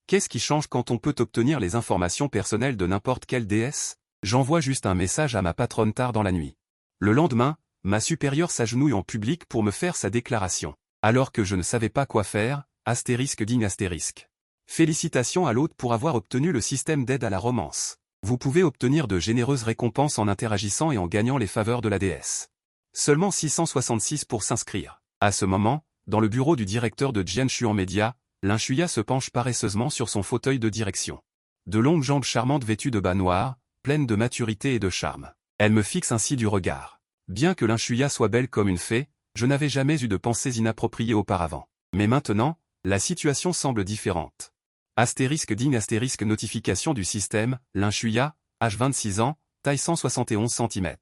Qu'est-ce qui change quand on peut obtenir les informations personnelles de n'importe quelle déesse? J'envoie juste un message à ma patronne tard dans la nuit. Le lendemain, ma supérieure s'agenouille en public pour me faire sa déclaration. Alors que je ne savais pas quoi faire, astérisque digne astérisque. Félicitations à l'hôte pour avoir obtenu le système d'aide à la romance. Vous pouvez obtenir de généreuses récompenses en interagissant et en gagnant les faveurs de la déesse. Seulement 666 pour s'inscrire. À ce moment, dans le bureau du directeur de Jianshuan Media, Linshuya se penche paresseusement sur son fauteuil de direction. De longues jambes charmantes vêtues de bas noirs, pleines de maturité et de charme. Elle me fixe ainsi du regard. Bien que Linshuya soit belle comme une fée, je n'avais jamais eu de pensées inappropriées auparavant. Mais maintenant, la situation semble différente. Astérisque digne astérisque notification du système, Linshuya, âge 26 ans, taille 171 cm.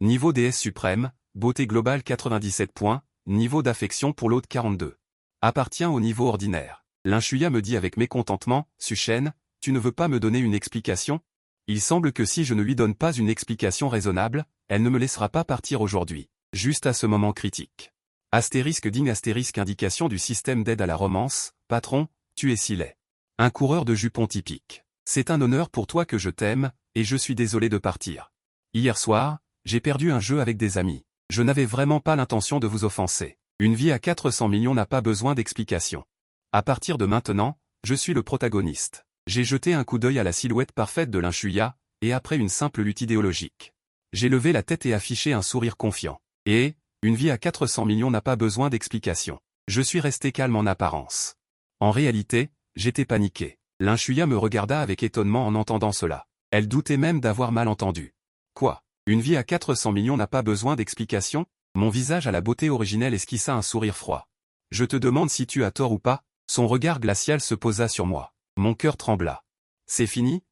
Niveau déesse suprême, beauté globale 97 points, niveau d'affection pour l'autre 42. Appartient au niveau ordinaire. Linshuya me dit avec mécontentement, Suchen, tu ne veux pas me donner une explication? Il semble que si je ne lui donne pas une explication raisonnable, elle ne me laissera pas partir aujourd'hui. Juste à ce moment critique. Astérisque digne astérisque indication du système d'aide à la romance, patron, tu es si laid. Un coureur de jupons typique. C'est un honneur pour toi que je t'aime, et je suis désolé de partir. Hier soir, j'ai perdu un jeu avec des amis. Je n'avais vraiment pas l'intention de vous offenser. Une vie à 400 millions n'a pas besoin d'explication. À partir de maintenant, je suis le protagoniste. J'ai jeté un coup d'œil à la silhouette parfaite de Linshuya, et après une simple lutte idéologique. J'ai levé la tête et affiché un sourire confiant. Et, une vie à 400 millions n'a pas besoin d'explication. Je suis resté calme en apparence. En réalité, j'étais paniqué. Linshuya me regarda avec étonnement en entendant cela. Elle doutait même d'avoir mal entendu. Quoi? Une vie à 400 millions n'a pas besoin d'explication? Mon visage à la beauté originelle esquissa un sourire froid. Je te demande si tu as tort ou pas? Son regard glacial se posa sur moi. Mon cœur trembla. C'est fini,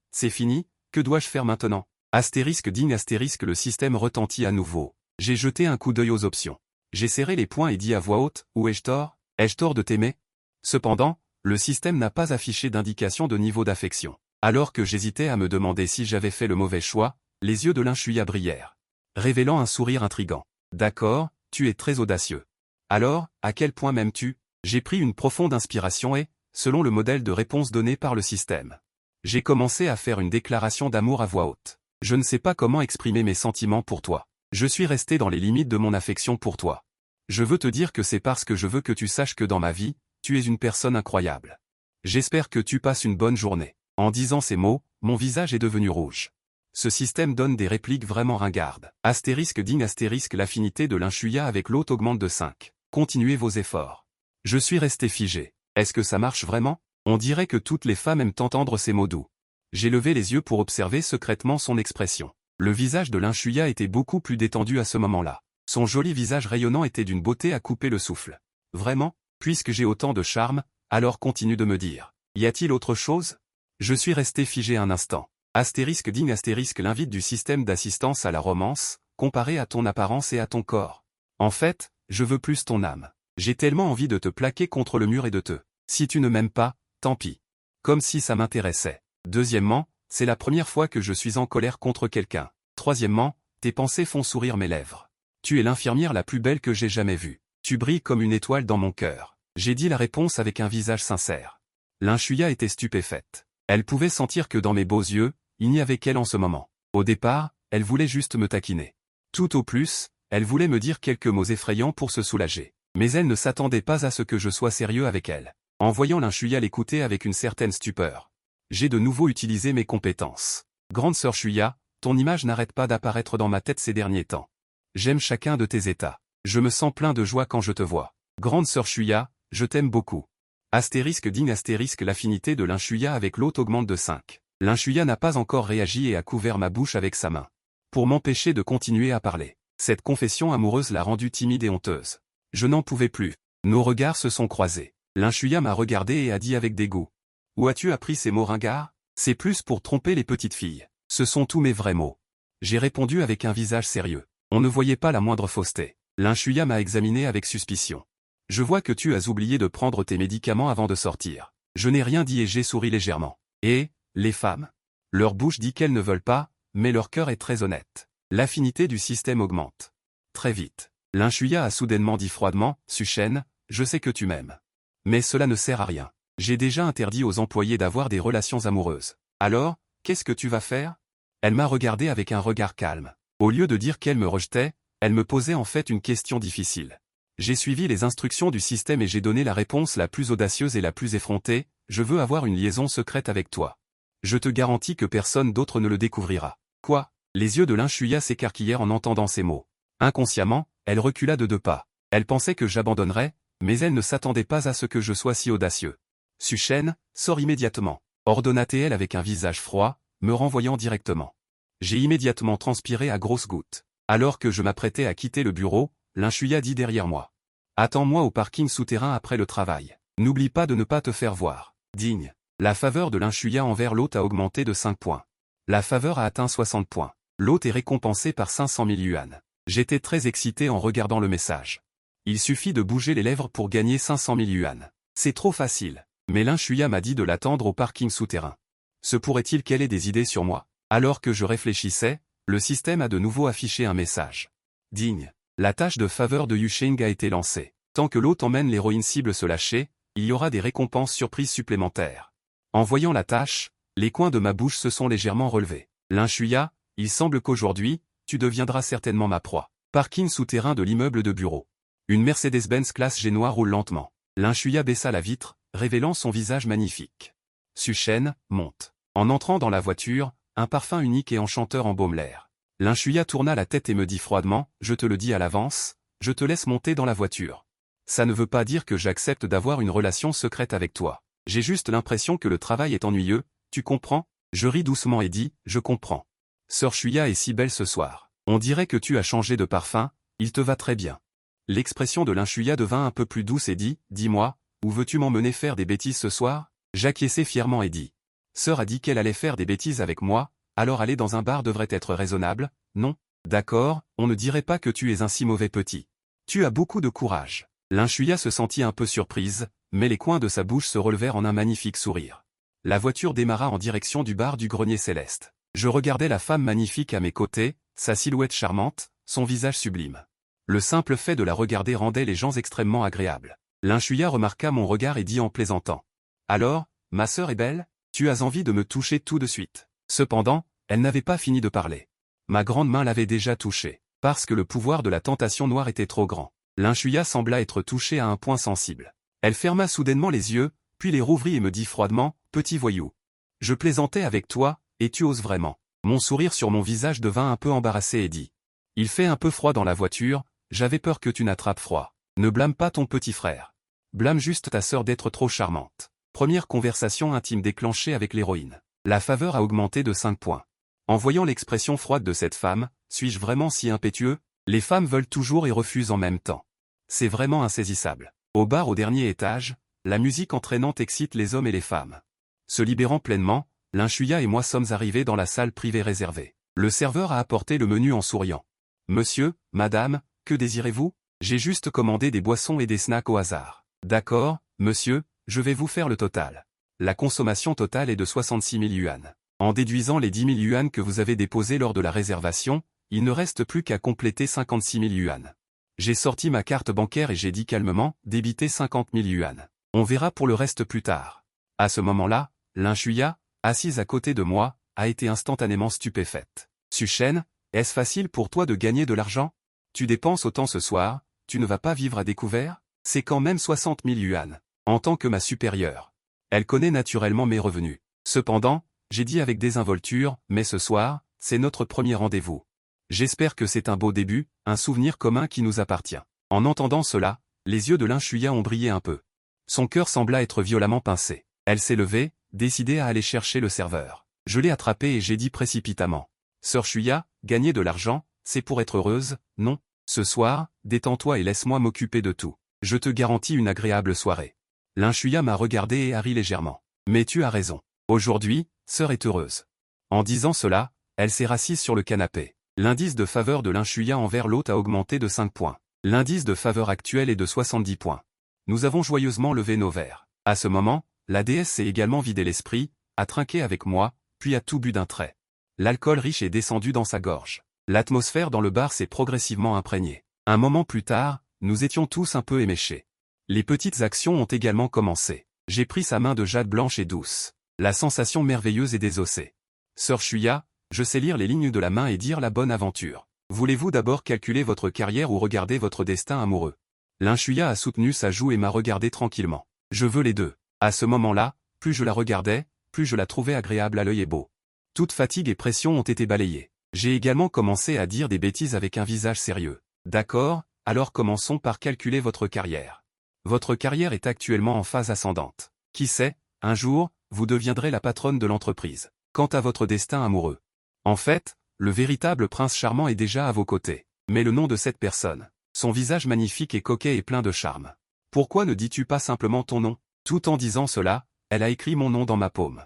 que dois-je faire maintenant? Astérisque digne astérisque le système retentit à nouveau. J'ai jeté un coup d'œil aux options. J'ai serré les poings et dit à voix haute, où ai-je tort? Ai-je tort de t'aimer? Cependant, le système n'a pas affiché d'indication de niveau d'affection. Alors que j'hésitais à me demander si j'avais fait le mauvais choix, les yeux de Linshuya brillèrent, révélant un sourire intrigant. D'accord, tu es très audacieux. Alors, à quel point m'aimes-tu? J'ai pris une profonde inspiration et, selon le modèle de réponse donné par le système, j'ai commencé à faire une déclaration d'amour à voix haute. Je ne sais pas comment exprimer mes sentiments pour toi. Je suis resté dans les limites de mon affection pour toi. Je veux te dire que c'est parce que je veux que tu saches que dans ma vie, tu es une personne incroyable. J'espère que tu passes une bonne journée. En disant ces mots, mon visage est devenu rouge. Ce système donne des répliques vraiment ringardes. Astérisque digne astérisque l'affinité de Linshuya avec l'autre augmente de 5. Continuez vos efforts. Je suis resté figé. Est-ce que ça marche vraiment? On dirait que toutes les femmes aiment entendre ces mots doux. J'ai levé les yeux pour observer secrètement son expression. Le visage de Linshuya était beaucoup plus détendu à ce moment-là. Son joli visage rayonnant était d'une beauté à couper le souffle. Vraiment? Puisque j'ai autant de charme, alors continue de me dire. Y a-t-il autre chose? Je suis resté figé un instant. Astérisque digne astérisque l'invite du système d'assistance à la romance, comparé à ton apparence et à ton corps. En fait, je veux plus ton âme. J'ai tellement envie de te plaquer contre le mur et de te. Si tu ne m'aimes pas, tant pis. Comme si ça m'intéressait. Deuxièmement, c'est la première fois que je suis en colère contre quelqu'un. Troisièmement, tes pensées font sourire mes lèvres. Tu es l'infirmière la plus belle que j'ai jamais vue. Tu brilles comme une étoile dans mon cœur. J'ai dit la réponse avec un visage sincère. Linshuya était stupéfaite. Elle pouvait sentir que dans mes beaux yeux, il n'y avait qu'elle en ce moment. Au départ, elle voulait juste me taquiner. Tout au plus, elle voulait me dire quelques mots effrayants pour se soulager. Mais elle ne s'attendait pas à ce que je sois sérieux avec elle. En voyant Linshuya l'écouter avec une certaine stupeur, j'ai de nouveau utilisé mes compétences. Grande sœur Shuya, ton image n'arrête pas d'apparaître dans ma tête ces derniers temps. J'aime chacun de tes états. Je me sens plein de joie quand je te vois. Grande sœur Shuya, je t'aime beaucoup. Astérisque digne astérisque l'affinité de Linshuya avec l'autre augmente de 5. Linshuya n'a pas encore réagi et a couvert ma bouche avec sa main. Pour m'empêcher de continuer à parler. Cette confession amoureuse l'a rendue timide et honteuse. Je n'en pouvais plus. Nos regards se sont croisés. Linshuya m'a regardé et a dit avec dégoût. Où as-tu appris ces mots ringards? C'est plus pour tromper les petites filles. Ce sont tous mes vrais mots. J'ai répondu avec un visage sérieux. On ne voyait pas la moindre fausseté. Linshuya m'a examiné avec suspicion. Je vois que tu as oublié de prendre tes médicaments avant de sortir. Je n'ai rien dit et j'ai souri légèrement. Et, les femmes? Leur bouche dit qu'elles ne veulent pas, mais leur cœur est très honnête. L'affinité du système augmente. Très vite. Linshuya a soudainement dit froidement, Suchen, je sais que tu m'aimes. Mais cela ne sert à rien. J'ai déjà interdit aux employés d'avoir des relations amoureuses. Alors, qu'est-ce que tu vas faire? Elle m'a regardé avec un regard calme. Au lieu de dire qu'elle me rejetait, elle me posait en fait une question difficile. J'ai suivi les instructions du système et j'ai donné la réponse la plus audacieuse et la plus effrontée, je veux avoir une liaison secrète avec toi. Je te garantis que personne d'autre ne le découvrira. Quoi? Les yeux de Linshuya s'écarquillèrent en entendant ces mots. Inconsciemment, elle recula de 2 pas. Elle pensait que j'abandonnerais, mais elle ne s'attendait pas à ce que je sois si audacieux. Suchen, sors immédiatement, ordonna-t-elle avec un visage froid, me renvoyant directement. J'ai immédiatement transpiré à grosses gouttes. Alors que je m'apprêtais à quitter le bureau, Linshuya dit derrière moi. Attends-moi au parking souterrain après le travail. N'oublie pas de ne pas te faire voir. Digne. La faveur de Linshuya envers l'hôte a augmenté de 5 points. La faveur a atteint 60 points. L'hôte est récompensé par 500 000 yuan. J'étais très excité en regardant le message. Il suffit de bouger les lèvres pour gagner 500 000 yuan. C'est trop facile. Mais Linshuya m'a dit de l'attendre au parking souterrain. Se pourrait-il qu'elle ait des idées sur moi? Alors que je réfléchissais, le système a de nouveau affiché un message. Digne. La tâche de faveur de Yusheng a été lancée. Tant que l'hôte emmène l'héroïne cible se lâcher, il y aura des récompenses surprises supplémentaires. En voyant la tâche, les coins de ma bouche se sont légèrement relevés. Linshuya, il semble qu'aujourd'hui, tu deviendras certainement ma proie. Parking souterrain de l'immeuble de bureau. Une Mercedes-Benz classe G noire roule lentement. Linshuya baissa la vitre, révélant son visage magnifique. Suchen, monte. En entrant dans la voiture, un parfum unique et enchanteur embaume l'air. Linshuya tourna la tête et me dit froidement, je te le dis à l'avance, je te laisse monter dans la voiture. Ça ne veut pas dire que j'accepte d'avoir une relation secrète avec toi. J'ai juste l'impression que le travail est ennuyeux, tu comprends? Je ris doucement et dis, je comprends. Sœur Shuya est si belle ce soir. On dirait que tu as changé de parfum, il te va très bien. L'expression de Linshuya devint un peu plus douce et dit, dis-moi, où veux-tu m'emmener faire des bêtises ce soir? J'acquiesçai fièrement et dit. Sœur a dit qu'elle allait faire des bêtises avec moi, alors aller dans un bar devrait être raisonnable, non? D'accord, on ne dirait pas que tu es un si mauvais petit. Tu as beaucoup de courage. Linshuya se sentit un peu surprise, mais les coins de sa bouche se relevèrent en un magnifique sourire. La voiture démarra en direction du bar du Grenier Céleste. Je regardais la femme magnifique à mes côtés, sa silhouette charmante, son visage sublime. Le simple fait de la regarder rendait les gens extrêmement agréables. Linshuya remarqua mon regard et dit en plaisantant. Alors, ma sœur est belle? Tu as envie de me toucher tout de suite. Cependant, elle n'avait pas fini de parler. Ma grande main l'avait déjà touchée, parce que le pouvoir de la tentation noire était trop grand. Linshuya sembla être touchée à un point sensible. Elle ferma soudainement les yeux, puis les rouvrit et me dit froidement, petit voyou. Je plaisantais avec toi, et tu oses vraiment. Mon sourire sur mon visage devint un peu embarrassé et dit. Il fait un peu froid dans la voiture, j'avais peur que tu n'attrapes froid. Ne blâme pas ton petit frère. Blâme juste ta sœur d'être trop charmante. Première conversation intime déclenchée avec l'héroïne. La faveur a augmenté de 5 points. En voyant l'expression froide de cette femme, suis-je vraiment si impétueux? Les femmes veulent toujours et refusent en même temps. C'est vraiment insaisissable. Au bar au dernier étage, la musique entraînante excite les hommes et les femmes. Se libérant pleinement, Linshuya et moi sommes arrivés dans la salle privée réservée. Le serveur a apporté le menu en souriant. Monsieur, madame, que désirez-vous? J'ai juste commandé des boissons et des snacks au hasard. D'accord, monsieur, je vais vous faire le total. La consommation totale est de 66 000 yuan. En déduisant les 10 000 yuan que vous avez déposés lors de la réservation, il ne reste plus qu'à compléter 56 000 yuan. J'ai sorti ma carte bancaire et j'ai dit calmement, débiter 50 000 yuan. On verra pour le reste plus tard. À ce moment-là, Linshuya, assise à côté de moi, a été instantanément stupéfaite. Suchen, est-ce facile pour toi de gagner de l'argent? Tu dépenses autant ce soir, tu ne vas pas vivre à découvert? C'est quand même 60 000 yuan. En tant que ma supérieure. Elle connaît naturellement mes revenus. Cependant, j'ai dit avec désinvolture, mais ce soir, c'est notre premier rendez-vous. J'espère que c'est un beau début, un souvenir commun qui nous appartient. En entendant cela, les yeux de Linshuya ont brillé un peu. Son cœur sembla être violemment pincé. Elle s'est levée, décidée à aller chercher le serveur. Je l'ai attrapé et j'ai dit précipitamment. Sœur Shuya, gagner de l'argent, c'est pour être heureuse, non? Ce soir, détends-toi et laisse-moi m'occuper de tout. Je te garantis une agréable soirée. Linshuya m'a regardé et a ri légèrement. Mais tu as raison. Aujourd'hui, sœur est heureuse. En disant cela, elle s'est rassise sur le canapé. L'indice de faveur de Linshuya envers l'hôte a augmenté de 5 points. L'indice de faveur actuel est de 70 points. Nous avons joyeusement levé nos verres. À ce moment, la déesse s'est également vidé l'esprit, a trinqué avec moi, puis a tout bu d'un trait. L'alcool riche est descendu dans sa gorge. L'atmosphère dans le bar s'est progressivement imprégnée. Un moment plus tard, nous étions tous un peu éméchés. Les petites actions ont également commencé. J'ai pris sa main de jade blanche et douce. La sensation merveilleuse et désossée. Sœur Shuya, je sais lire les lignes de la main et dire la bonne aventure. Voulez-vous d'abord calculer votre carrière ou regarder votre destin amoureux? Lin Shuya a soutenu sa joue et m'a regardé tranquillement. Je veux les deux. À ce moment-là, plus je la regardais, plus je la trouvais agréable à l'œil et beau. Toute fatigue et pression ont été balayées. J'ai également commencé à dire des bêtises avec un visage sérieux. D'accord, alors commençons par calculer votre carrière. Votre carrière est actuellement en phase ascendante. Qui sait, un jour, vous deviendrez la patronne de l'entreprise. Quant à votre destin amoureux. En fait, le véritable prince charmant est déjà à vos côtés. Mais le nom de cette personne. Son visage magnifique et coquet et plein de charme. Pourquoi ne dis-tu pas simplement ton nom? Tout en disant cela, elle a écrit mon nom dans ma paume.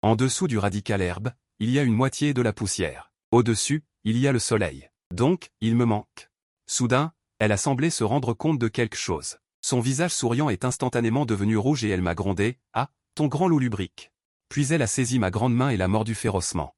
En dessous du radical herbe, il y a une moitié de la poussière. Au-dessus, il y a le soleil. Donc, il me manque. Soudain, elle a semblé se rendre compte de quelque chose. Son visage souriant est instantanément devenu rouge et elle m'a grondé. Ah, ton grand loup lubrique. Puis elle a saisi ma grande main et l'a mordue férocement.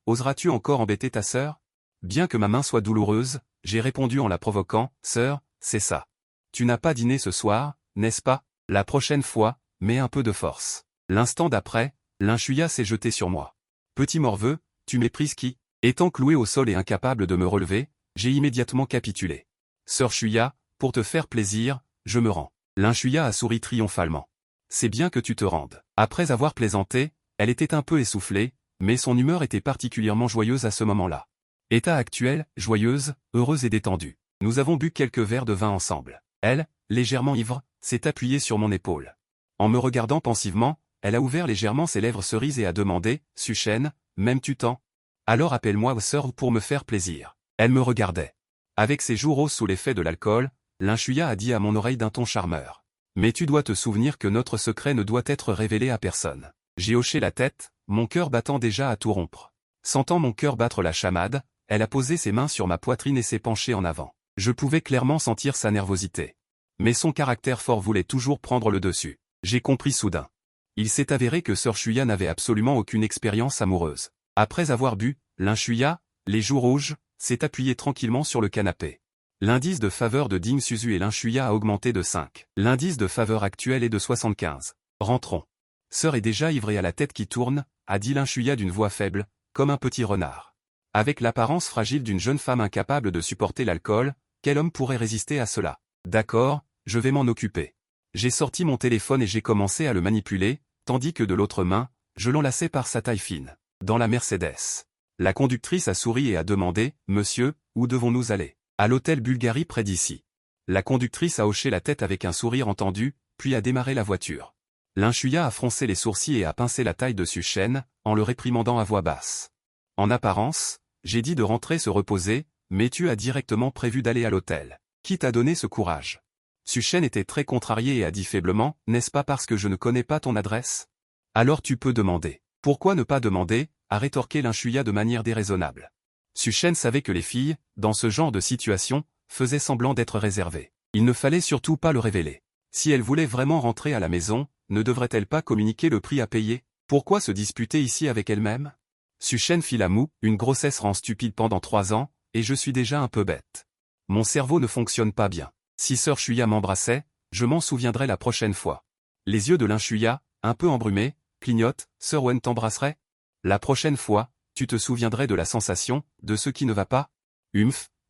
Oseras-tu encore embêter ta sœur? Bien que ma main soit douloureuse, j'ai répondu en la provoquant. Sœur, c'est ça. Tu n'as pas dîné ce soir, n'est-ce pas? La prochaine fois, mets un peu de force. L'instant d'après, Lin Shuya s'est jeté sur moi. Petit morveux, tu méprises qui? Étant cloué au sol et incapable de me relever, j'ai immédiatement capitulé. Sœur Shuya, pour te faire plaisir, je me rends. Lin Shuya a souri triomphalement. C'est bien que tu te rendes. Après avoir plaisanté, elle était un peu essoufflée, mais son humeur était particulièrement joyeuse à ce moment-là. État actuel, joyeuse, heureuse et détendue. Nous avons bu quelques verres de vin ensemble. Elle, légèrement ivre, s'est appuyée sur mon épaule. En me regardant pensivement, elle a ouvert légèrement ses lèvres cerises et a demandé, « Suchen, m'aimes-tu tant? Alors appelle-moi sœur pour me faire plaisir. » Elle me regardait. Avec ses joues roses sous l'effet de l'alcool, Lin Shuya a dit à mon oreille d'un ton charmeur. « Mais tu dois te souvenir que notre secret ne doit être révélé à personne. » J'ai hoché la tête, mon cœur battant déjà à tout rompre. Sentant mon cœur battre la chamade, elle a posé ses mains sur ma poitrine et s'est penchée en avant. Je pouvais clairement sentir sa nervosité. Mais son caractère fort voulait toujours prendre le dessus. J'ai compris soudain. Il s'est avéré que Sœur Shuya n'avait absolument aucune expérience amoureuse. Après avoir bu, Lin Shuya, les joues rouges, s'est appuyé tranquillement sur le canapé. L'indice de faveur de Ding Suzu et Lin Shuya a augmenté de 5. L'indice de faveur actuel est de 75. Rentrons. Sœur est déjà ivre et à la tête qui tourne, a dit Lin Shuya d'une voix faible, comme un petit renard. Avec l'apparence fragile d'une jeune femme incapable de supporter l'alcool, quel homme pourrait résister à cela? D'accord, je vais m'en occuper. J'ai sorti mon téléphone et j'ai commencé à le manipuler, tandis que de l'autre main, je l'enlaçais par sa taille fine. Dans la Mercedes. La conductrice a souri et a demandé, « Monsieur, où devons-nous aller? » À l'hôtel Bulgarie près d'ici. La conductrice a hoché la tête avec un sourire entendu, puis a démarré la voiture. Lin Shuya a froncé les sourcils et a pincé la taille de Suchen, en le réprimandant à voix basse. En apparence, j'ai dit de rentrer se reposer, mais tu as directement prévu d'aller à l'hôtel. Qui t'a donné ce courage? Suchen était très contrarié et a dit faiblement, « N'est-ce pas parce que je ne connais pas ton adresse? Alors tu peux demander. » Pourquoi ne pas demander, a rétorqué Lin Shuya de manière déraisonnable. Suchen savait que les filles, dans ce genre de situation, faisaient semblant d'être réservées. Il ne fallait surtout pas le révéler. Si elle voulait vraiment rentrer à la maison, ne devrait-elle pas communiquer le prix à payer? Pourquoi se disputer ici avec elle-même? Suchen fit la moue, une grossesse rend stupide pendant 3 ans, et je suis déjà un peu bête. Mon cerveau ne fonctionne pas bien. Si Sœur Shuya m'embrassait, je m'en souviendrai la prochaine fois. Les yeux de Lin Shuya, un peu embrumés, clignotent, Sœur Wen t'embrasserait? La prochaine fois, tu te souviendrais de la sensation, de ce qui ne va pas?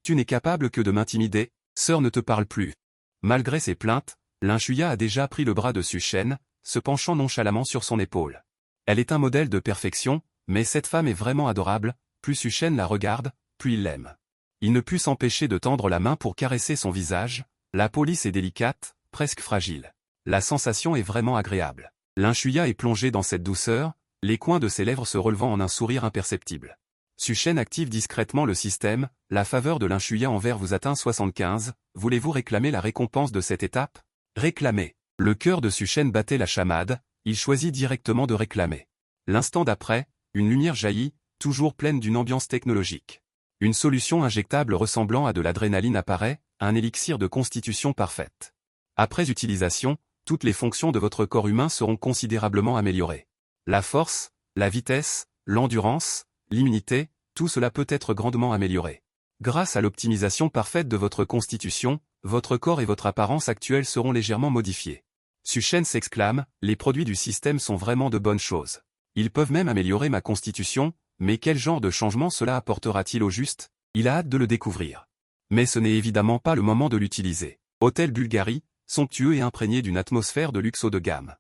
Tu n'es capable que de m'intimider, Sœur ne te parle plus. Malgré ses plaintes, Lin Shuya a déjà pris le bras de Suchen, se penchant nonchalamment sur son épaule. Elle est un modèle de perfection, mais cette femme est vraiment adorable, plus Suchen la regarde, plus il l'aime. Il ne put s'empêcher de tendre la main pour caresser son visage, la peau lisse et délicate, presque fragile. La sensation est vraiment agréable. Lin Shuya est plongé dans cette douceur, les coins de ses lèvres se relevant en un sourire imperceptible. Suchen active discrètement le système, la faveur de Lin Shuya envers vous atteint 75, voulez-vous réclamer la récompense de cette étape? Réclamer. Le cœur de Suchen battait la chamade, il choisit directement de réclamer. L'instant d'après, une lumière jaillit, toujours pleine d'une ambiance technologique. Une solution injectable ressemblant à de l'adrénaline apparaît, un élixir de constitution parfaite. Après utilisation, toutes les fonctions de votre corps humain seront considérablement améliorées. La force, la vitesse, l'endurance, l'immunité, tout cela peut être grandement amélioré. Grâce à l'optimisation parfaite de votre constitution, votre corps et votre apparence actuelle seront légèrement modifiés. Su-Shen s'exclame, les produits du système sont vraiment de bonnes choses. Ils peuvent même améliorer ma constitution, mais quel genre de changement cela apportera-t-il au juste? Il a hâte de le découvrir. Mais ce n'est évidemment pas le moment de l'utiliser. Hôtel Bulgarie, somptueux et imprégné d'une atmosphère de luxe haut de gamme.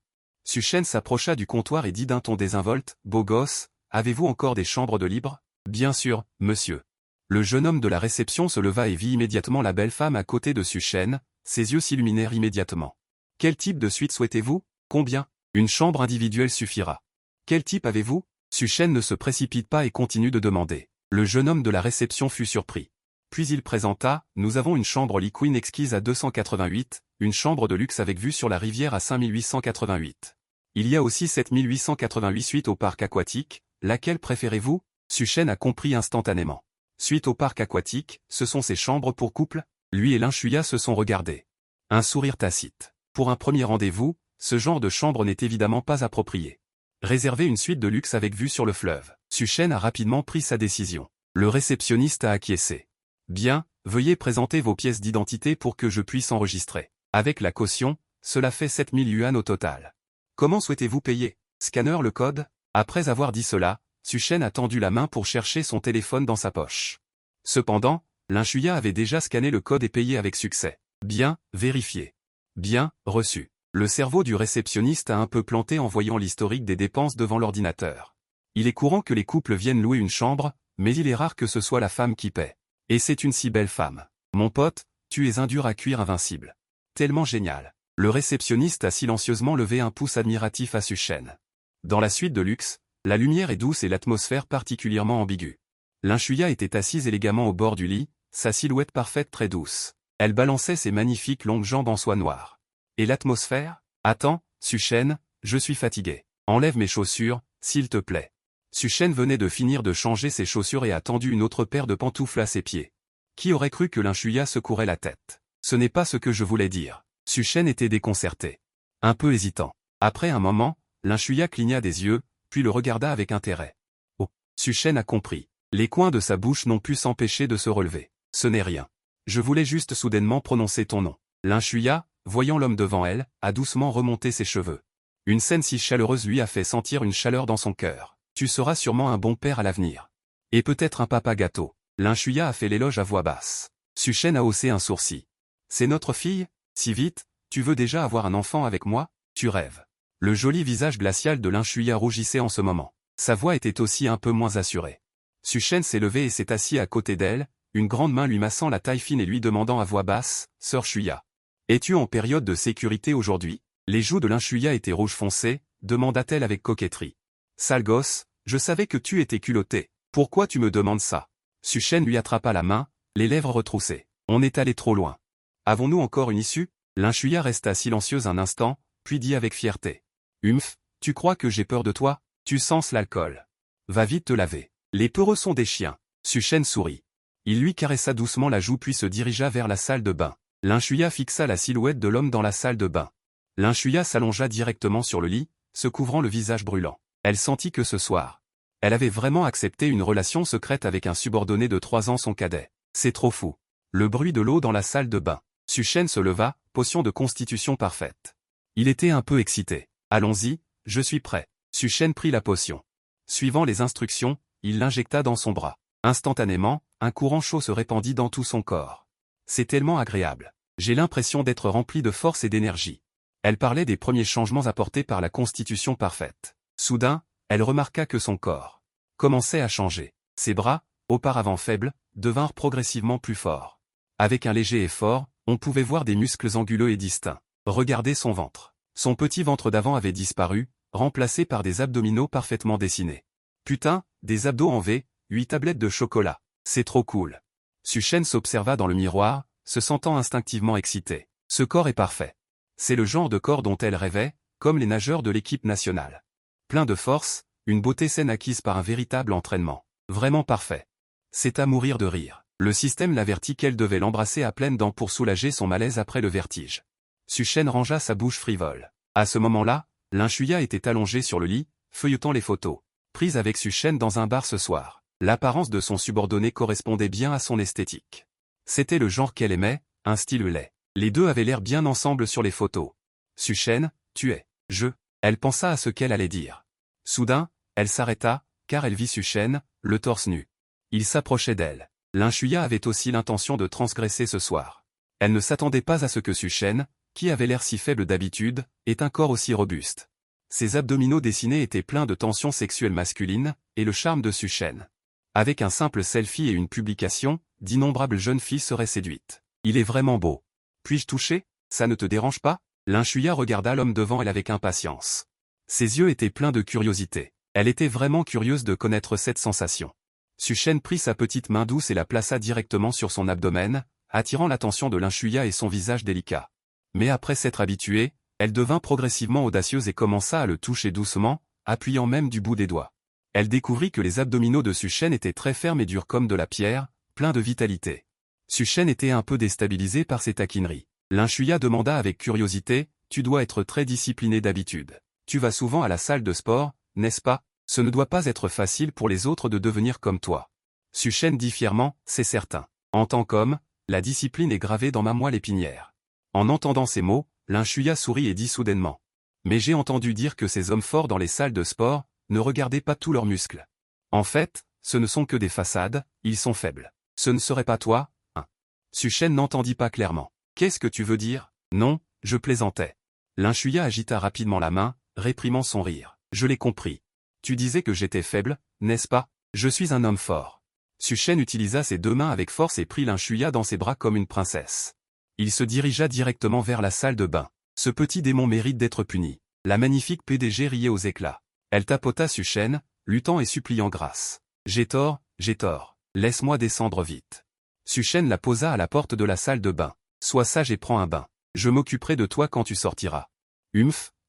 Su-Shen s'approcha du comptoir et dit d'un ton désinvolte, « Beau gosse, avez-vous encore des chambres de libre ?»« Bien sûr, monsieur. » Le jeune homme de la réception se leva et vit immédiatement la belle femme à côté de Su-Shen, ses yeux s'illuminèrent immédiatement. « Quel type de suite souhaitez-vous? Combien? Une chambre individuelle suffira. Quel type avez-vous? » Su-Shen ne se précipite pas et continue de demander. Le jeune homme de la réception fut surpris. Puis il présenta, « Nous avons une chambre lit queen exquise à 288, une chambre de luxe avec vue sur la rivière à 5888. Il y a aussi 7888 suites au parc aquatique, laquelle préférez-vous? » Su-Shen a compris instantanément. Suite au parc aquatique, ce sont ces chambres pour couple? Lui et Lin Shuya se sont regardés. Un sourire tacite. Pour un premier rendez-vous, ce genre de chambre n'est évidemment pas approprié. Réserver une suite de luxe avec vue sur le fleuve. Su-Shen a rapidement pris sa décision. Le réceptionniste a acquiescé. Bien, veuillez présenter vos pièces d'identité pour que je puisse enregistrer. Avec la caution, cela fait 7000 yuan au total. Comment souhaitez-vous payer? Scanner le code? Après avoir dit cela, Su-Shen a tendu la main pour chercher son téléphone dans sa poche. Cependant, Lin Shuya avait déjà scanné le code et payé avec succès. Bien, vérifié. Bien, reçu. Le cerveau du réceptionniste a un peu planté en voyant l'historique des dépenses devant l'ordinateur. Il est courant que les couples viennent louer une chambre, mais il est rare que ce soit la femme qui paie. Et c'est une si belle femme. Mon pote, tu es un dur à cuire invincible. Tellement génial. Le réceptionniste a silencieusement levé un pouce admiratif à Su-Shen. Dans la suite de luxe, la lumière est douce et l'atmosphère particulièrement ambiguë. Lin Shuya était assise élégamment au bord du lit, sa silhouette parfaite très douce. Elle balançait ses magnifiques longues jambes en soie noire. Et l'atmosphère? Attends, Su-Shen, je suis fatigué. Enlève mes chaussures, s'il te plaît. Su-Shen venait de finir de changer ses chaussures et a tendu une autre paire de pantoufles à ses pieds. Qui aurait cru que Lin Shuya secourait la tête? Ce n'est pas ce que je voulais dire. Su-Shen était déconcerté. Un peu hésitant. Après un moment, Lin Shuya cligna des yeux, puis le regarda avec intérêt. Oh, Su-Shen a compris. Les coins de sa bouche n'ont pu s'empêcher de se relever. Ce n'est rien. Je voulais juste soudainement prononcer ton nom. Lin Shuya, voyant l'homme devant elle, a doucement remonté ses cheveux. Une scène si chaleureuse lui a fait sentir une chaleur dans son cœur. Tu seras sûrement un bon père à l'avenir. Et peut-être un papa gâteau. Lin Shuya a fait l'éloge à voix basse. Su-Shen a haussé un sourcil. C'est notre fille? Si vite? Tu veux déjà avoir un enfant avec moi? Tu rêves. Le joli visage glacial de Lin Shuya rougissait en ce moment. Sa voix était aussi un peu moins assurée. Su-Shen s'est levé et s'est assis à côté d'elle, une grande main lui massant la taille fine et lui demandant à voix basse, « Sœur Shuya, es-tu en période de sécurité aujourd'hui ?» Les joues de Lin Shuya étaient rouge foncé, demanda-t-elle avec coquetterie. « Sale gosse, je savais que tu étais culotté. Pourquoi tu me demandes ça ?» Su-Shen lui attrapa la main, les lèvres retroussées. « On est allé trop loin. Avons-nous encore une issue ?» Lin Shuya resta silencieuse un instant, puis dit avec fierté. « Humph, tu crois que j'ai peur de toi? Tu sens l'alcool. Va vite te laver. Les peureux sont des chiens. » Su-Shen sourit. Il lui caressa doucement la joue puis se dirigea vers la salle de bain. Lin Shuya fixa la silhouette de l'homme dans la salle de bain. Lin Shuya s'allongea directement sur le lit, se couvrant le visage brûlant. Elle sentit que ce soir, elle avait vraiment accepté une relation secrète avec un subordonné de 3 ans son cadet. C'est trop fou. Le bruit de l'eau dans la salle de bain. Su-Shen se leva, potion de constitution parfaite. Il était un peu excité. Allons-y, je suis prêt. Su-Shen prit la potion. Suivant les instructions, il l'injecta dans son bras. Instantanément, un courant chaud se répandit dans tout son corps. C'est tellement agréable. J'ai l'impression d'être rempli de force et d'énergie. Elle parlait des premiers changements apportés par la constitution parfaite. Soudain, elle remarqua que son corps commençait à changer. Ses bras, auparavant faibles, devinrent progressivement plus forts. Avec un léger effort, on pouvait voir des muscles anguleux et distincts. Regardez son ventre. Son petit ventre d'avant avait disparu, remplacé par des abdominaux parfaitement dessinés. Putain, des abdos en V, 8 tablettes de chocolat. C'est trop cool. Su-Shen s'observa dans le miroir, se sentant instinctivement excité. Ce corps est parfait. C'est le genre de corps dont elle rêvait, comme les nageurs de l'équipe nationale. Plein de force, une beauté saine acquise par un véritable entraînement. Vraiment parfait. C'est à mourir de rire. Le système l'avertit qu'elle devait l'embrasser à pleines dents pour soulager son malaise après le vertige. Su-Shen rangea sa bouche frivole. À ce moment-là, Lin Shuya était allongé sur le lit, feuilletant les photos. Prises avec Su-Shen dans un bar ce soir. L'apparence de son subordonné correspondait bien à son esthétique. C'était le genre qu'elle aimait, un style laid. Les deux avaient l'air bien ensemble sur les photos. Su-Shen, Tu es. Elle pensa à ce qu'elle allait dire. Soudain, elle s'arrêta, car elle vit Suchen, le torse nu. Il s'approchait d'elle. Linshuya avait aussi l'intention de transgresser ce soir. Elle ne s'attendait pas à ce que Suchen, qui avait l'air si faible d'habitude, ait un corps aussi robuste. Ses abdominaux dessinés étaient pleins de tensions sexuelles masculines, et le charme de Suchen. Avec un simple selfie et une publication, d'innombrables jeunes filles seraient séduites. Il est vraiment beau. Puis-je toucher? Ça ne te dérange pas? Linshuya regarda l'homme devant elle avec impatience. Ses yeux étaient pleins de curiosité. Elle était vraiment curieuse de connaître cette sensation. Suchen prit sa petite main douce et la plaça directement sur son abdomen, attirant l'attention de Linshuya et son visage délicat. Mais après s'être habituée, elle devint progressivement audacieuse et commença à le toucher doucement, appuyant même du bout des doigts. Elle découvrit que les abdominaux de Suchen étaient très fermes et durs comme de la pierre, pleins de vitalité. Suchen était un peu déstabilisé par ces taquineries. Linshuya demanda avec curiosité, « Tu dois être très discipliné d'habitude. Tu vas souvent à la salle de sport, n'est-ce pas? Ce ne doit pas être facile pour les autres de devenir comme toi. » Suchen dit fièrement, « C'est certain. En tant qu'homme, la discipline est gravée dans ma moelle épinière. » En entendant ces mots, Linshuya sourit et dit soudainement, « Mais j'ai entendu dire que ces hommes forts dans les salles de sport ne regardaient pas tous leurs muscles. En fait, ce ne sont que des façades, ils sont faibles. Ce ne serait pas toi, hein? » Suchen n'entendit pas clairement. « Qu'est-ce que tu veux dire? Non, je plaisantais. » Linshuya agita rapidement la main, réprimant son rire. « Je l'ai compris. Tu disais que j'étais faible, n'est-ce pas? Je suis un homme fort. » Suchen utilisa ses deux mains avec force et prit Linshuya dans ses bras comme une princesse. Il se dirigea directement vers la salle de bain. Ce petit démon mérite d'être puni. La magnifique PDG riait aux éclats. Elle tapota Suchen, luttant et suppliant grâce. « J'ai tort, laisse-moi descendre vite. » Suchen la posa à la porte de la salle de bain. « Sois sage et prends un bain. Je m'occuperai de toi quand tu sortiras. »«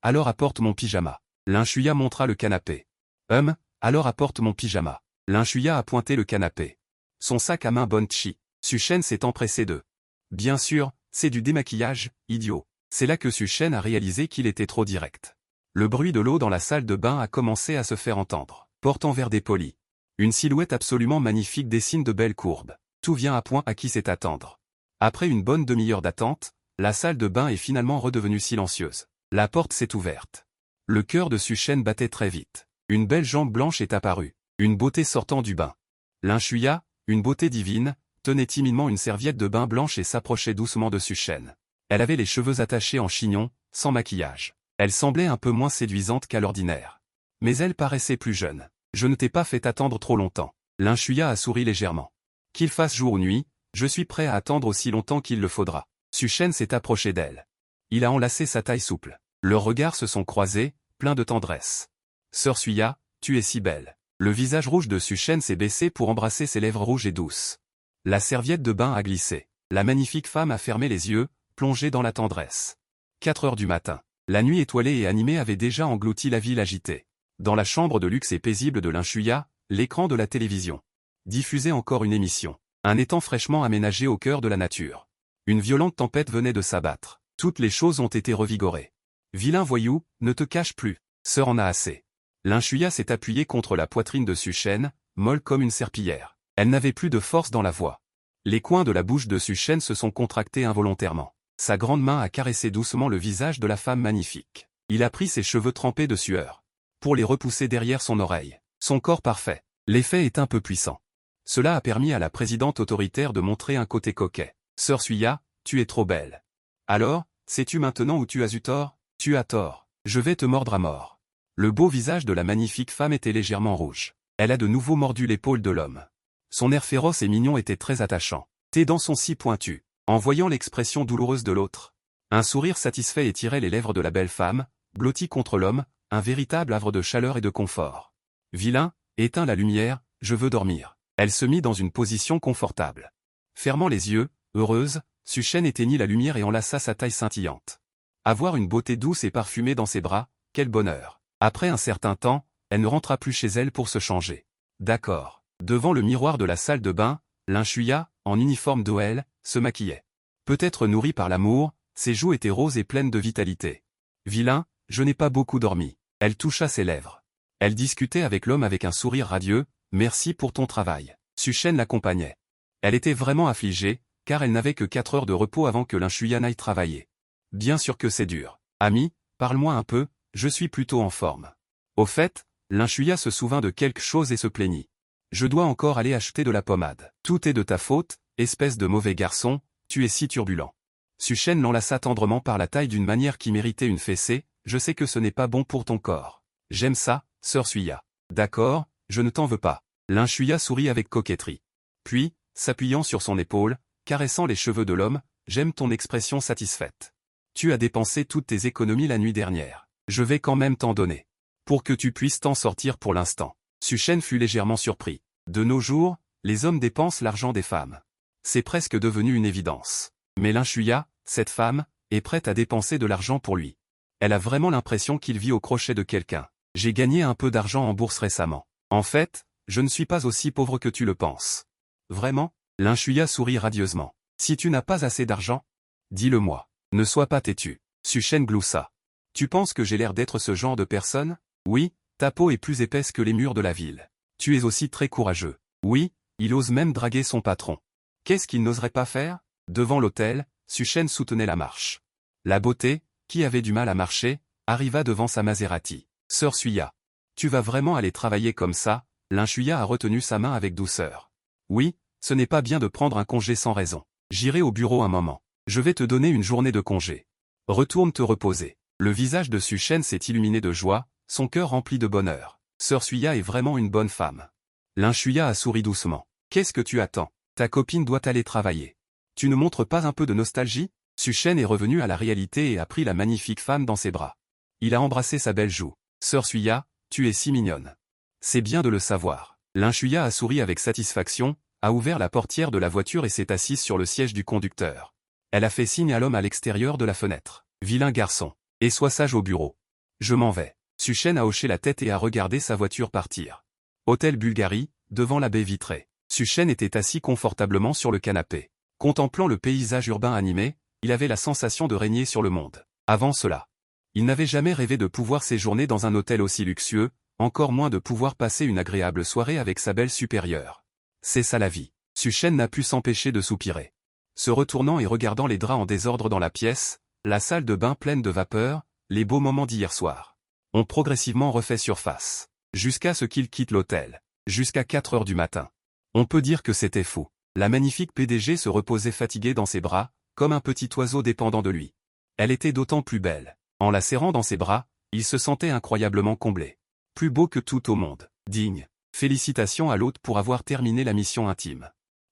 Alors apporte mon pyjama. » Linshuya montra le canapé. « Alors apporte mon pyjama. » Linshuya a pointé le canapé. Son sac à main Bonchi. Suchen s'est empressé d'eux. « Bien sûr, c'est du démaquillage, idiot. » C'est là que Suchen a réalisé qu'il était trop direct. Le bruit de l'eau dans la salle de bain a commencé à se faire entendre, portant vers des polis. Une silhouette absolument magnifique dessine de belles courbes. Tout vient à point à qui sait attendre. Après une bonne demi-heure d'attente, la salle de bain est finalement redevenue silencieuse. La porte s'est ouverte. Le cœur de Suchen battait très vite. Une belle jambe blanche est apparue. Une beauté sortant du bain. Linshuya, une beauté divine, tenait timidement une serviette de bain blanche et s'approchait doucement de Suchen. Elle avait les cheveux attachés en chignon, sans maquillage. Elle semblait un peu moins séduisante qu'à l'ordinaire. Mais elle paraissait plus jeune. « Je ne t'ai pas fait attendre trop longtemps. » Linshuya a souri légèrement. « Qu'il fasse jour ou nuit, je suis prêt à attendre aussi longtemps qu'il le faudra. » Suchen s'est approché d'elle. Il a enlacé sa taille souple. Leurs regards se sont croisés, pleins de tendresse. « Sœur Suya, tu es si belle. » Le visage rouge de Suchen s'est baissé pour embrasser ses lèvres rouges et douces. La serviette de bain a glissé. La magnifique femme a fermé les yeux, plongée dans la tendresse. 4 heures du matin. La nuit étoilée et animée avait déjà englouti la ville agitée. Dans la chambre de luxe et paisible de Linshuya, l'écran de la télévision diffusait encore une émission. Un étang fraîchement aménagé au cœur de la nature. Une violente tempête venait de s'abattre. Toutes les choses ont été revigorées. Vilain voyou, ne te cache plus. Sœur en a assez. Linshuya s'est appuyée contre la poitrine de Suchen, molle comme une serpillière. Elle n'avait plus de force dans la voix. Les coins de la bouche de Suchen se sont contractés involontairement. Sa grande main a caressé doucement le visage de la femme magnifique. Il a pris ses cheveux trempés de sueur pour les repousser derrière son oreille. Son corps parfait. L'effet est un peu puissant. Cela a permis à la présidente autoritaire de montrer un côté coquet. « Sœur Suya, tu es trop belle. Alors, sais-tu maintenant où tu as eu tort? Tu as tort. Je vais te mordre à mort. » Le beau visage de la magnifique femme était légèrement rouge. Elle a de nouveau mordu l'épaule de l'homme. Son air féroce et mignon était très attachant. Tes dents sont si pointues. En voyant l'expression douloureuse de l'autre, un sourire satisfait étirait les lèvres de la belle femme, blottie contre l'homme, un véritable havre de chaleur et de confort. « Vilain, éteins la lumière, je veux dormir. » Elle se mit dans une position confortable. Fermant les yeux, heureuse, Suchen éteignit la lumière et enlaça sa taille scintillante. Avoir une beauté douce et parfumée dans ses bras, quel bonheur. Après un certain temps, elle ne rentra plus chez elle pour se changer. D'accord. Devant le miroir de la salle de bain, Linshuya, en uniforme d'OL, se maquillait. Peut-être nourrie par l'amour, ses joues étaient roses et pleines de vitalité. « Vilain, je n'ai pas beaucoup dormi. » Elle toucha ses lèvres. Elle discutait avec l'homme avec un sourire radieux. « Merci pour ton travail. » Suchen l'accompagnait. Elle était vraiment affligée, car elle n'avait que 4 heures de repos avant que Linshuya n'aille travailler. « Bien sûr que c'est dur. Ami, Parle-moi un peu, je suis plutôt en forme. Au fait, Linshuya se souvint de quelque chose et se plaignit. Je dois encore aller acheter de la pommade. Tout est de ta faute, espèce de mauvais garçon, tu es si turbulent. Suchen l'enlaça tendrement par la taille d'une manière qui méritait une fessée, je sais que ce n'est pas bon pour ton corps. J'aime ça, sœur Suya. D'accord, je ne t'en veux pas. Linshuya sourit avec coquetterie. Puis, s'appuyant sur son épaule, caressant les cheveux de l'homme, j'aime ton expression satisfaite. Tu as dépensé toutes tes économies la nuit dernière. Je vais quand même t'en donner. Pour que tu puisses t'en sortir pour l'instant. Suchen fut légèrement surpris. De nos jours, les hommes dépensent l'argent des femmes. C'est presque devenu une évidence. Mais Linshuya, cette femme, est prête à dépenser de l'argent pour lui. Elle a vraiment l'impression qu'il vit au crochet de quelqu'un. J'ai gagné un peu d'argent en bourse récemment. En fait, je ne suis pas aussi pauvre que tu le penses. Vraiment? Linshuya sourit radieusement. Si tu n'as pas assez d'argent, dis-le-moi. Ne sois pas têtu. Suchen gloussa. Tu penses que j'ai l'air d'être ce genre de personne? Oui, ta peau est plus épaisse que les murs de la ville. Tu es aussi très courageux. Oui, il ose même draguer son patron. Qu'est-ce qu'il n'oserait pas faire? Devant l'hôtel, Suchen soutenait la marche. La beauté, qui avait du mal à marcher, arriva devant sa Maserati. Sœur Suya. Tu vas vraiment aller travailler comme ça? Linshuya a retenu sa main avec douceur. Oui, ce n'est pas bien de prendre un congé sans raison. J'irai au bureau un moment. Je vais te donner une journée de congé. Retourne te reposer. Le visage de Suchen s'est illuminé de joie, son cœur rempli de bonheur. Sœur Suya est vraiment une bonne femme. Linshuya a souri doucement. Qu'est-ce que tu attends? Ta copine doit aller travailler. Tu ne montres pas un peu de nostalgie? Suchen est revenu à la réalité et a pris la magnifique femme dans ses bras. Il a embrassé sa belle joue. Sœur Suya, tu es si mignonne. C'est bien de le savoir. Linshuya a souri avec satisfaction, a ouvert la portière de la voiture et s'est assise sur le siège du conducteur. Elle a fait signe à l'homme à l'extérieur de la fenêtre. Vilain garçon. Et sois sage au bureau. Je m'en vais. Suchen a hoché la tête et a regardé sa voiture partir. Hôtel Bulgarie, devant la baie vitrée. Suchen était assis confortablement sur le canapé. Contemplant le paysage urbain animé, il avait la sensation de régner sur le monde. Avant cela, il n'avait jamais rêvé de pouvoir séjourner dans un hôtel aussi luxueux, encore moins de pouvoir passer une agréable soirée avec sa belle supérieure. C'est ça la vie. Suchen n'a pu s'empêcher de soupirer. Se retournant et regardant les draps en désordre dans la pièce, la salle de bain pleine de vapeur, les beaux moments d'hier soir ont progressivement refait surface. Jusqu'à ce qu'il quitte l'hôtel. Jusqu'à 4 heures du matin. On peut dire que c'était fou. La magnifique PDG se reposait fatiguée dans ses bras, comme un petit oiseau dépendant de lui. Elle était d'autant plus belle. En la serrant dans ses bras, il se sentait incroyablement comblé. Plus beau que tout au monde. Digne. Félicitations à l'hôte pour avoir terminé la mission intime.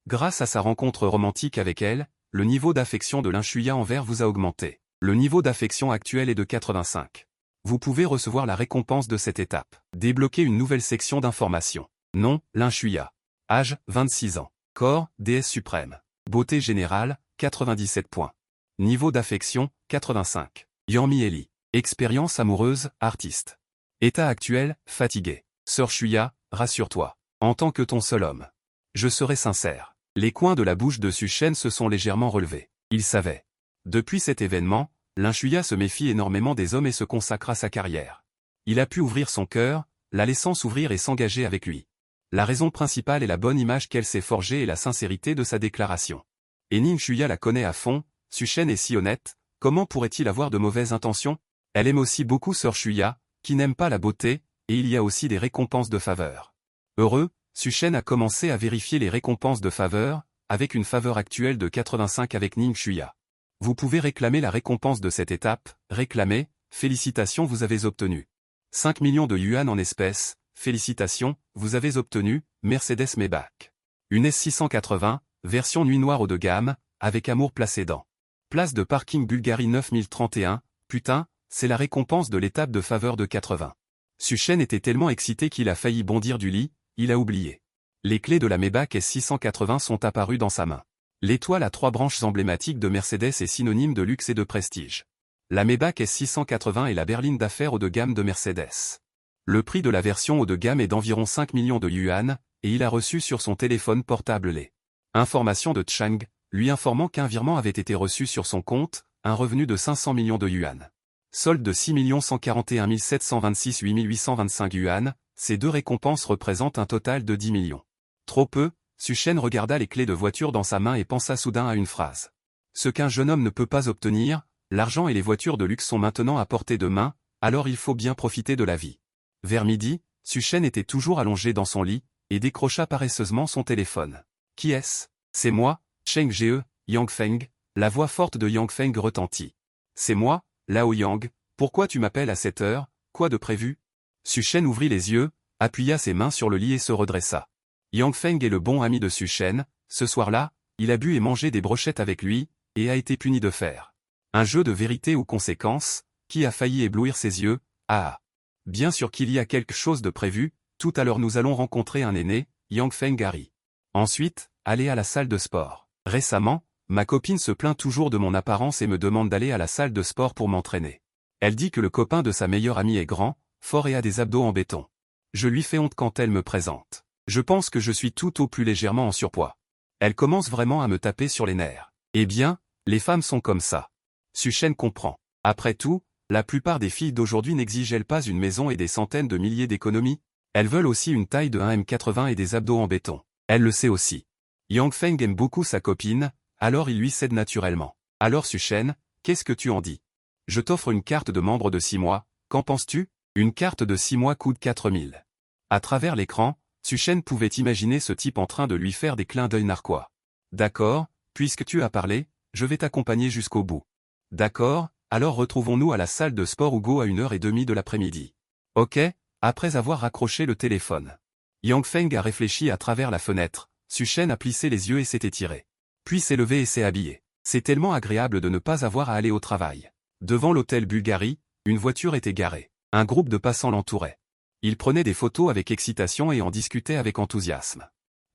Grâce à sa rencontre romantique avec elle, le niveau d'affection de Linshuya envers vous a augmenté. Le niveau d'affection actuel est de 85. Vous pouvez recevoir la récompense de cette étape. Débloquer une nouvelle section d'informations. Nom, Linshuya. Âge, 26 ans. Corps, déesse suprême. Beauté générale, 97 points. Niveau d'affection, 85. Yanmi Eli. Expérience amoureuse, artiste. État actuel, fatigué. Sœur Shuya, rassure-toi. En tant que ton seul homme. Je serai sincère. Les coins de la bouche de Suchen se sont légèrement relevés. Il savait. Depuis cet événement, Linshuya se méfie énormément des hommes et se consacre à sa carrière. Il a pu ouvrir son cœur, la laissant s'ouvrir et s'engager avec lui. La raison principale est la bonne image qu'elle s'est forgée et la sincérité de sa déclaration. Et Linshuya la connaît à fond, Suchen est si honnête, comment pourrait-il avoir de mauvaises intentions? Elle aime aussi beaucoup Sœur Shuya, qui n'aime pas la beauté, et il y a aussi des récompenses de faveur. Heureux, Suchen a commencé à vérifier les récompenses de faveur, avec une faveur actuelle de 85 avec Linshuya. Vous pouvez réclamer la récompense de cette étape, réclamer, félicitations vous avez obtenu. 5 millions de yuan en espèces, félicitations, vous avez obtenu, Mercedes Maybach. Une S680, version nuit noire haut de gamme, avec amour placé dans. Place de parking Bulgarie 9031, putain, c'est la récompense de l'étape de faveur de 80. Suchen était tellement excité qu'il a failli bondir du lit, il a oublié. Les clés de la Maybach S680 sont apparues dans sa main. L'étoile à 3 branches emblématiques de Mercedes est synonyme de luxe et de prestige. La Maybach S680 est la berline d'affaires haut de gamme de Mercedes. Le prix de la version haut de gamme est d'environ 5 millions de yuan, et il a reçu sur son téléphone portable les informations de Chang, lui informant qu'un virement avait été reçu sur son compte, un revenu de 500 millions de yuan. Solde de 6 141 726 8825 yuan, ces deux récompenses représentent un total de 10 millions. Trop peu, Suchen regarda les clés de voiture dans sa main et pensa soudain à une phrase. Ce qu'un jeune homme ne peut pas obtenir, l'argent et les voitures de luxe sont maintenant à portée de main, alors il faut bien profiter de la vie. Vers midi, Su-Shen était toujours allongé dans son lit, et décrocha paresseusement son téléphone. Qui est-ce? C'est moi, Cheng Ge, Yang Feng, la voix forte de Yang Feng retentit. C'est moi, Lao Yang, pourquoi tu m'appelles à cette heure, quoi de prévu? Su-Shen ouvrit les yeux, appuya ses mains sur le lit et se redressa. Yang Feng est le bon ami de Su-Shen, ce soir-là, il a bu et mangé des brochettes avec lui, et a été puni de fer. Un jeu de vérité ou conséquence, qui a failli éblouir ses yeux, ah. Bien sûr qu'il y a quelque chose de prévu, tout à l'heure nous allons rencontrer un aîné, Yang Feng Gary. Ensuite, aller à la salle de sport. Récemment, ma copine se plaint toujours de mon apparence et me demande d'aller à la salle de sport pour m'entraîner. Elle dit que le copain de sa meilleure amie est grand, fort et a des abdos en béton. Je lui fais honte quand elle me présente. Je pense que je suis tout au plus légèrement en surpoids. Elle commence vraiment à me taper sur les nerfs. Eh bien, les femmes sont comme ça. Su-Shen comprend. Après tout, la plupart des filles d'aujourd'hui n'exigent-elles pas une maison et des centaines de milliers d'économies? Elles veulent aussi une taille de 1m80 et des abdos en béton. Elle le sait aussi. Yang Feng aime beaucoup sa copine, alors il lui cède naturellement. Alors Su-Shen, qu'est-ce que tu en dis? Je t'offre une carte de membre de 6 mois, qu'en penses-tu? Une carte de 6 mois coûte 4000. À travers l'écran, Su-Shen pouvait imaginer ce type en train de lui faire des clins d'œil narquois. D'accord, puisque tu as parlé, je vais t'accompagner jusqu'au bout. D'accord, alors retrouvons-nous à la salle de sport Hugo à 1h30 de l'après-midi. Ok, après avoir raccroché le téléphone. Yang Feng a réfléchi à travers la fenêtre, Su-Shen a plissé les yeux et s'est étiré. Puis s'est levé et s'est habillé. C'est tellement agréable de ne pas avoir à aller au travail. Devant l'hôtel Bulgarie, une voiture était garée. Un groupe de passants l'entourait. Ils prenaient des photos avec excitation et en discutaient avec enthousiasme.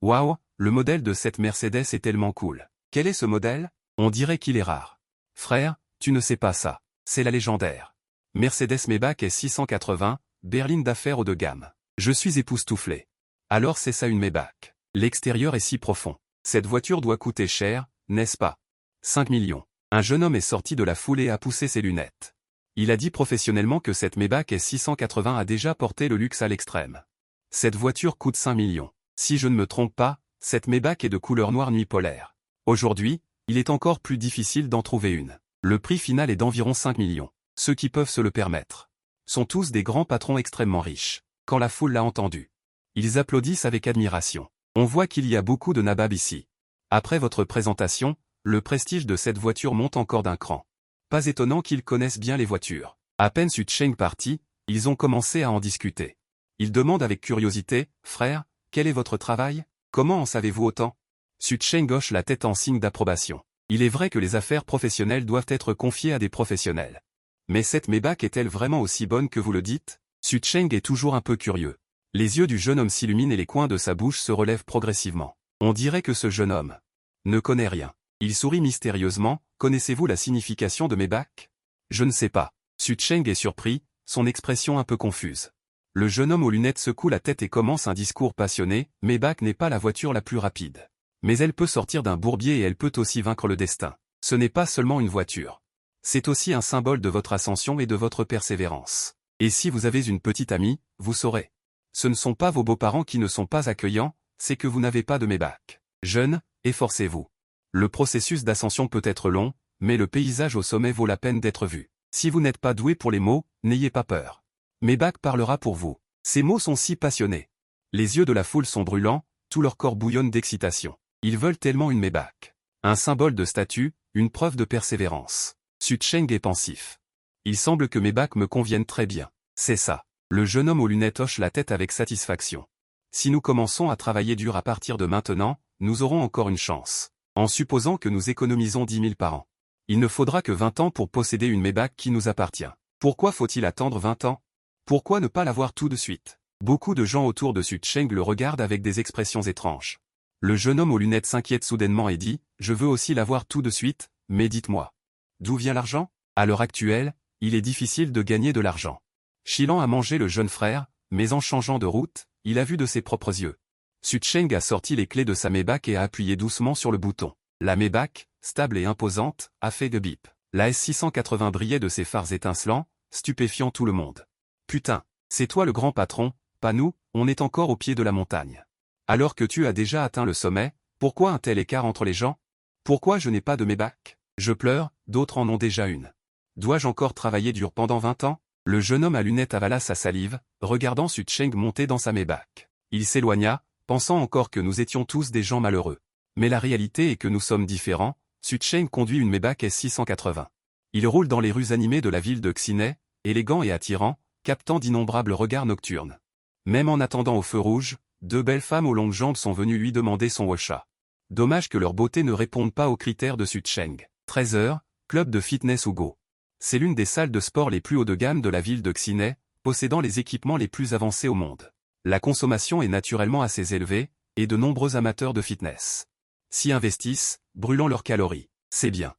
Waouh, le modèle de cette Mercedes est tellement cool. Quel est ce modèle? On dirait qu'il est rare. Frère, tu ne sais pas ça. C'est la légendaire Mercedes Maybach S680, berline d'affaires haut de gamme. Je suis époustouflé. Alors c'est ça une Maybach. L'extérieur est si profond. Cette voiture doit coûter cher, n'est-ce pas? 5 millions. Un jeune homme est sorti de la foule et a poussé ses lunettes. Il a dit professionnellement que cette Maybach S680 a déjà porté le luxe à l'extrême. Cette voiture coûte 5 millions. Si je ne me trompe pas, cette Maybach est de couleur noire nuit polaire. Aujourd'hui, il est encore plus difficile d'en trouver une. Le prix final est d'environ 5 millions. Ceux qui peuvent se le permettre sont tous des grands patrons extrêmement riches. Quand la foule l'a entendu, ils applaudissent avec admiration. On voit qu'il y a beaucoup de nababs ici. Après votre présentation, le prestige de cette voiture monte encore d'un cran. Pas étonnant qu'ils connaissent bien les voitures. À peine Su-Cheng parti, ils ont commencé à en discuter. Ils demandent avec curiosité, « Frère, quel est votre travail? Comment en savez-vous autant ?» Su-Cheng hoche la tête en signe d'approbation. Il est vrai que les affaires professionnelles doivent être confiées à des professionnels. Mais cette Maybach est-elle vraiment aussi bonne que vous le dites? Su-Cheng est toujours un peu curieux. Les yeux du jeune homme s'illuminent et les coins de sa bouche se relèvent progressivement. On dirait que ce jeune homme ne connaît rien. Il sourit mystérieusement, « Connaissez-vous la signification de Maybach? » Je ne sais pas. Su-Cheng est surpris, son expression un peu confuse. Le jeune homme aux lunettes secoue la tête et commence un discours passionné, « Maybach n'est pas la voiture la plus rapide. Mais elle peut sortir d'un bourbier et elle peut aussi vaincre le destin. Ce n'est pas seulement une voiture. C'est aussi un symbole de votre ascension et de votre persévérance. Et si vous avez une petite amie, vous saurez. Ce ne sont pas vos beaux-parents qui ne sont pas accueillants, c'est que vous n'avez pas de Maybach. Jeune, efforcez-vous. Le processus d'ascension peut être long, mais le paysage au sommet vaut la peine d'être vu. Si vous n'êtes pas doué pour les mots, n'ayez pas peur. Maybach parlera pour vous. Ces mots sont si passionnés. Les yeux de la foule sont brûlants, tout leur corps bouillonne d'excitation. Ils veulent tellement une Maybach. Un symbole de statut, une preuve de persévérance. Su-Cheng est pensif. Il semble que Maybach me convienne très bien. C'est ça. Le jeune homme aux lunettes hoche la tête avec satisfaction. Si nous commençons à travailler dur à partir de maintenant, nous aurons encore une chance. En supposant que nous économisons 10 000 par an. Il ne faudra que 20 ans pour posséder une Maybach qui nous appartient. Pourquoi faut-il attendre 20 ans? Pourquoi ne pas l'avoir tout de suite? Beaucoup de gens autour de Su-Cheng le regardent avec des expressions étranges. Le jeune homme aux lunettes s'inquiète soudainement et dit, « Je veux aussi l'avoir tout de suite, mais dites-moi. D'où vient l'argent? À l'heure actuelle, il est difficile de gagner de l'argent. » Chilan a mangé le jeune frère, mais en changeant de route, il a vu de ses propres yeux. Su-Cheng a sorti les clés de sa Maybach et a appuyé doucement sur le bouton. La Maybach, stable et imposante, a fait de bip. La S680 brillait de ses phares étincelants, stupéfiant tout le monde. « Putain, c'est toi le grand patron, pas nous, on est encore au pied de la montagne. Alors que tu as déjà atteint le sommet, pourquoi un tel écart entre les gens? Pourquoi je n'ai pas de Maybach? Je pleure, d'autres en ont déjà une. Dois-je encore travailler dur pendant 20 ans? Le jeune homme à lunettes avala sa salive, regardant Sucheng monter dans sa Maybach. Il s'éloigna, pensant encore que nous étions tous des gens malheureux. Mais la réalité est que nous sommes différents. Sucheng conduit une Maybach S680. Il roule dans les rues animées de la ville de Xiné, élégant et attirant, captant d'innombrables regards nocturnes. Même en attendant au feu rouge, deux belles femmes aux longues jambes sont venues lui demander son washa. Dommage que leur beauté ne réponde pas aux critères de Sucheng. 13h, club de fitness Hugo. C'est l'une des salles de sport les plus haut de gamme de la ville de Xiné, possédant les équipements les plus avancés au monde. La consommation est naturellement assez élevée, et de nombreux amateurs de fitness s'y investissent, brûlant leurs calories. C'est bien.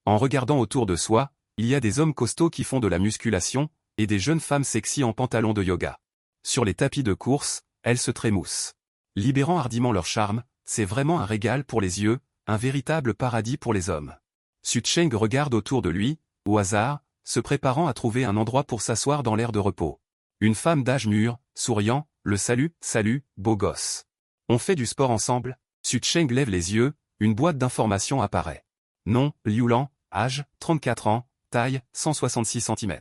En regardant autour de soi, il y a des hommes costauds qui font de la musculation, et des jeunes femmes sexy en pantalon de yoga. Sur les tapis de course, elles se trémoussent. Libérant hardiment leur charme, c'est vraiment un régal pour les yeux, un véritable paradis pour les hommes. Sucheng regarde autour de lui, au hasard, se préparant à trouver un endroit pour s'asseoir dans l'air de repos. Une femme d'âge mûr, souriant, le salue, salut, beau gosse. On fait du sport ensemble? Sucheng lève les yeux, une boîte d'informations apparaît. Nom, Liulan, âge, 34 ans, taille, 166 cm.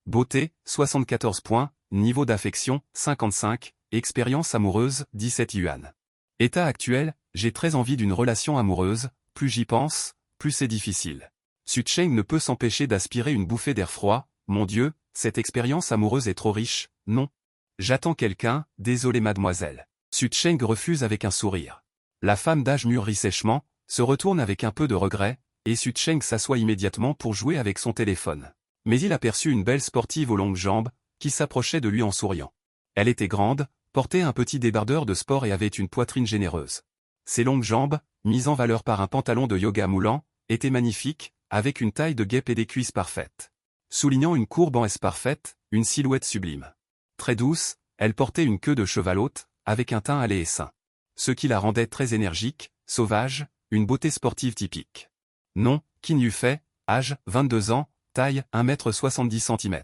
Beauté, 74 points, niveau d'affection, 55, expérience amoureuse, 17 yuan. État actuel, j'ai très envie d'une relation amoureuse, plus j'y pense, plus c'est difficile. Sucheng ne peut s'empêcher d'aspirer une bouffée d'air froid. Mon Dieu, cette expérience amoureuse est trop riche, non? J'attends quelqu'un, désolé mademoiselle. Sucheng refuse avec un sourire. La femme d'âge mûr rit sèchement, se retourne avec un peu de regret, et Sucheng s'assoit immédiatement pour jouer avec son téléphone. Mais il aperçut une belle sportive aux longues jambes, qui s'approchait de lui en souriant. Elle était grande, portait un petit débardeur de sport et avait une poitrine généreuse. Ses longues jambes, mises en valeur par un pantalon de yoga moulant, étaient magnifiques, avec une taille de guêpe et des cuisses parfaites. Soulignant une courbe en S parfaite, une silhouette sublime. Très douce, elle portait une queue de cheval haute, avec un teint allé et sain. Ce qui la rendait très énergique, sauvage, une beauté sportive typique. Nom, Qin Yufei, âge, 22 ans, taille, 1,70 m.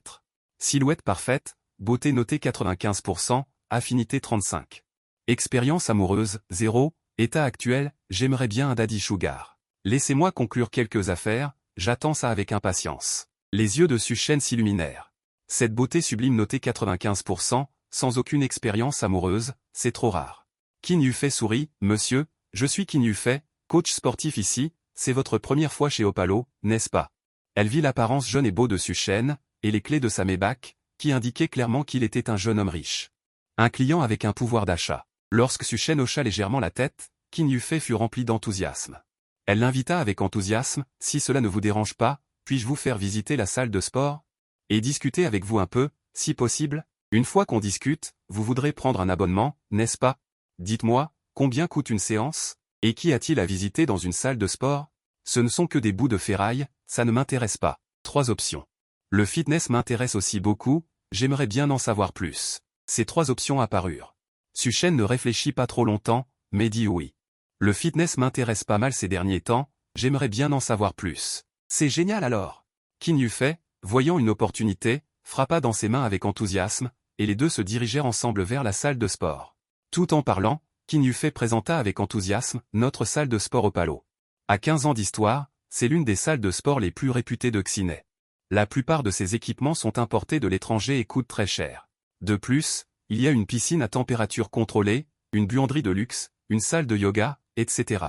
Silhouette parfaite, beauté notée 95%, affinité 35. Expérience amoureuse, 0, état actuel, j'aimerais bien un daddy sugar. Laissez-moi conclure quelques affaires, j'attends ça avec impatience. Les yeux de Sucheng s'illuminèrent. Cette beauté sublime notée 95%, sans aucune expérience amoureuse, c'est trop rare. Qin Yufei sourit, monsieur, je suis Qin Yufei, coach sportif ici, c'est votre première fois chez Opalo, n'est-ce pas? Elle vit l'apparence jeune et beau de Sucheng, et les clés de sa Maybach, qui indiquaient clairement qu'il était un jeune homme riche. Un client avec un pouvoir d'achat. Lorsque Sucheng hocha légèrement la tête, Qin Yufei fut rempli d'enthousiasme. Elle l'invita avec enthousiasme, si cela ne vous dérange pas, puis-je vous faire visiter la salle de sport? Et discuter avec vous un peu, si possible? Une fois qu'on discute, vous voudrez prendre un abonnement, n'est-ce pas? Dites-moi, combien coûte une séance? Et qui a-t-il à visiter dans une salle de sport? Ce ne sont que des bouts de ferraille, ça ne m'intéresse pas. 3 options. Le fitness m'intéresse aussi beaucoup, j'aimerais bien en savoir plus. Ces 3 options apparurent. Sucheng ne réfléchit pas trop longtemps, mais dit oui. Le fitness m'intéresse pas mal ces derniers temps, j'aimerais bien en savoir plus. C'est génial alors. Qin Yufei, voyant une opportunité, frappa dans ses mains avec enthousiasme, et les deux se dirigèrent ensemble vers la salle de sport. Tout en parlant, Qin Yufei présenta avec enthousiasme notre salle de sport Opalo. À 15 ans d'histoire, c'est l'une des salles de sport les plus réputées de Xiné. La plupart de ces équipements sont importés de l'étranger et coûtent très cher. De plus, il y a une piscine à température contrôlée, une buanderie de luxe, une salle de yoga, etc.